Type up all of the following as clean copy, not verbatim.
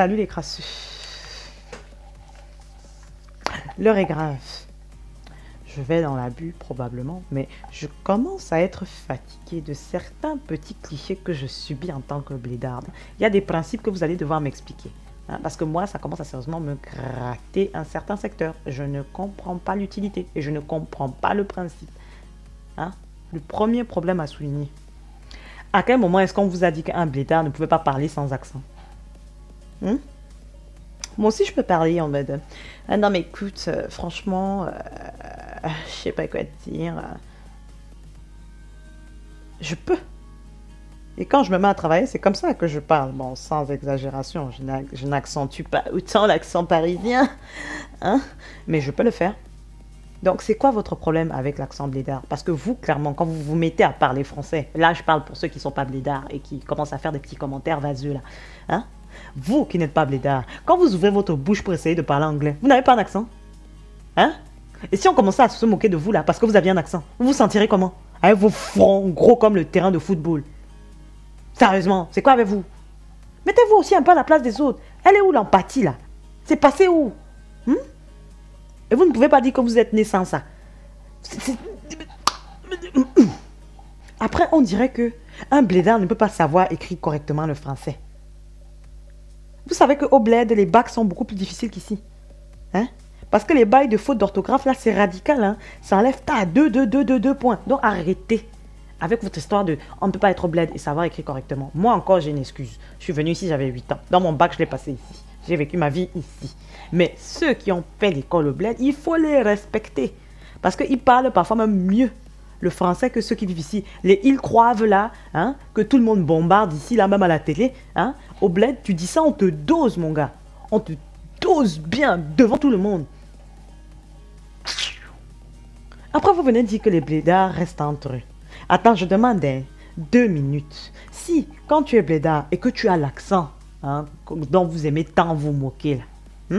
Salut les crasseux. L'heure est grave. Je vais dans l'abus probablement, mais je commence à être fatigué de certains petits clichés que je subis en tant que blédarde. Il y a des principes que vous allez devoir m'expliquer. Hein, parce que moi, ça commence à sérieusement me gratter un certain secteur. Je ne comprends pas l'utilité et je ne comprends pas le principe. Hein? Le premier problème à souligner. À quel moment est-ce qu'on vous a dit qu'un blédard ne pouvait pas parler sans accent? Moi aussi, je peux parler en mode... non, mais écoute, franchement, je sais pas quoi te dire. Je peux. Et quand je me mets à travailler, c'est comme ça que je parle. Bon, sans exagération, je n'accentue pas autant l'accent parisien. Hein? Mais je peux le faire. Donc, c'est quoi votre problème avec l'accent blédard? Parce que vous, clairement, quand vous vous mettez à parler français, là, je parle pour ceux qui ne sont pas blédards et qui commencent à faire des petits commentaires vaseux, là. Hein? Vous qui n'êtes pas blédard, quand vous ouvrez votre bouche pour essayer de parler anglais, vous n'avez pas d'accent? Hein? Et si on commençait à se moquer de vous, là, parce que vous aviez un accent, vous vous sentirez comment? Avec vos fronts gros comme le terrain de football. Sérieusement, c'est quoi avec vous? Mettez-vous aussi un peu à la place des autres. Elle est où l'empathie, là? C'est passé où? Et vous ne pouvez pas dire que vous êtes né sans ça. Après, on dirait que un blédard ne peut pas savoir écrire correctement le français. Vous savez qu'au bled, les bacs sont beaucoup plus difficiles qu'ici. Hein? Parce que les bails de faute d'orthographe, là, c'est radical. Hein? Ça enlève ta 2 points. Donc, arrêtez avec votre histoire de on ne peut pas être au bled et savoir écrire correctement. Moi encore, j'ai une excuse. Je suis venu ici, j'avais 8 ans. Dans mon bac, je l'ai passé ici. J'ai vécu ma vie ici. Mais ceux qui ont fait l'école au bled, il faut les respecter. Parce qu'ils parlent parfois même mieux le français que ceux qui vivent ici. Ils croivent là, hein, que tout le monde bombarde ici, là même à la télé. Hein. Au bled, tu dis ça, on te dose, mon gars. On te dose bien devant tout le monde. Après, vous venez dire que les blédards restent entre eux. Attends, je demande 2 minutes. Si, quand tu es blédard et que tu as l'accent, hein, dont vous aimez tant vous moquer, là,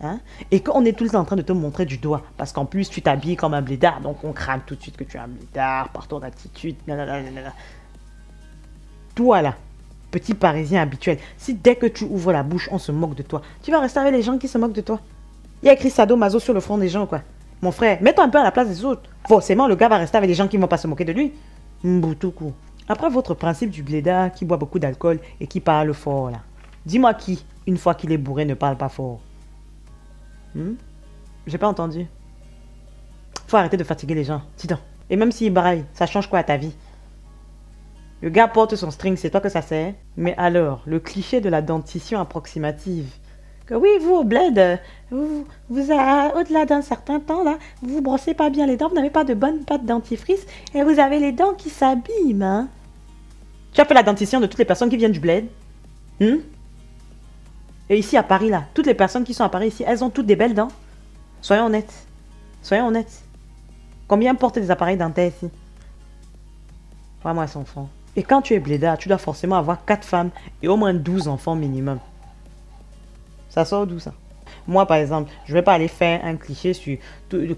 hein, et qu'on est tout le temps en train de te montrer du doigt, parce qu'en plus, tu t'habilles comme un blédard, donc on crame tout de suite que tu es un blédard, par ton attitude, nanana. Toi, là, petit parisien habituel, si dès que tu ouvres la bouche, on se moque de toi, tu vas rester avec les gens qui se moquent de toi. Il y a écrit sadomaso sur le front des gens, quoi. Mon frère, mets-toi un peu à la place des autres. Forcément, le gars va rester avec des gens qui ne vont pas se moquer de lui. Mboutoukou. Après votre principe du blédard qui boit beaucoup d'alcool et qui parle fort, là. Dis-moi qui, une fois qu'il est bourré, ne parle pas fort. J'ai pas entendu. Faut arrêter de fatiguer les gens. Dis donc. Et même s'il braille, ça change quoi à ta vie? Le gars porte son string, c'est toi que ça sert. Mais alors, le cliché de la dentition approximative. Que oui, vous, au bled, au-delà d'un certain temps, là, vous vous brossez pas bien les dents, vous n'avez pas de bonne pâte dentifrice et vous avez les dents qui s'abîment, hein. Tu as fait la dentition de toutes les personnes qui viennent du bled? Et ici, à Paris, là, toutes les personnes qui sont à Paris ici, elles ont toutes des belles dents. Soyons honnêtes. Soyons honnêtes. Combien portent des appareils dentaires ici? Vraiment, elles sont fonds. Et quand tu es blédard, tu dois forcément avoir 4 femmes et au moins 12 enfants minimum. Ça sort d'où ça? Moi, par exemple, je ne vais pas aller faire un cliché sur...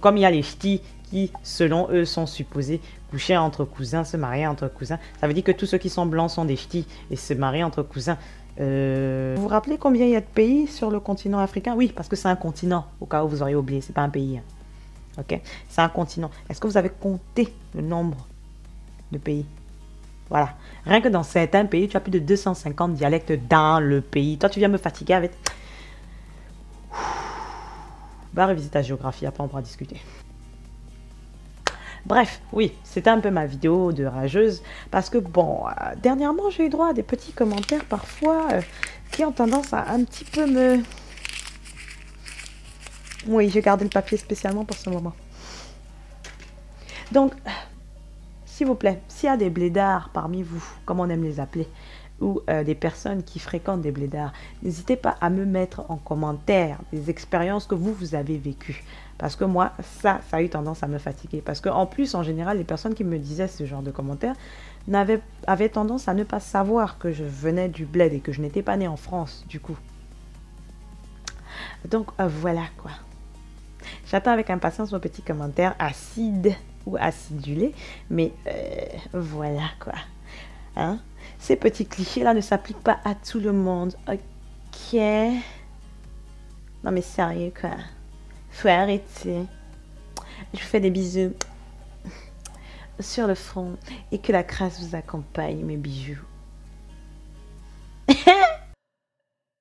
Comme il y a les ch'tis qui, selon eux, sont supposés coucher entre cousins, se marier entre cousins. Ça veut dire que tous ceux qui sont blancs sont des ch'tis et se marier entre cousins. Vous vous rappelez combien il y a de pays sur le continent africain? Oui, parce que c'est un continent, au cas où vous auriez oublié. C'est pas un pays. Ok? C'est un continent. Est-ce que vous avez compté le nombre de pays? Voilà. Rien que dans certains pays, tu as plus de 250 dialectes dans le pays. Toi, tu viens me fatiguer avec... Va réviser ta géographie, après on pourra discuter. Bref, oui, c'était un peu ma vidéo de rageuse. Parce que bon, dernièrement j'ai eu droit à des petits commentaires parfois qui ont tendance à un petit peu me... Oui, j'ai gardé le papier spécialement pour ce moment. Donc, s'il vous plaît, s'il y a des blédards parmi vous, comme on aime les appeler, ou des personnes qui fréquentent des blédards, n'hésitez pas à me mettre en commentaire des expériences que vous avez vécues. Parce que moi, ça a eu tendance à me fatiguer. Parce qu'en plus, en général, les personnes qui me disaient ce genre de commentaires avaient tendance à ne pas savoir que je venais du bled et que je n'étais pas née en France, du coup. Donc, voilà quoi. J'attends avec impatience vos petits commentaires acides ou acidulés. Mais voilà quoi. Hein? Ces petits clichés-là ne s'appliquent pas à tout le monde. Ok. Non mais sérieux quoi. Faut arrêter. Je vous fais des bisous sur le front et que la grâce vous accompagne mes bijoux.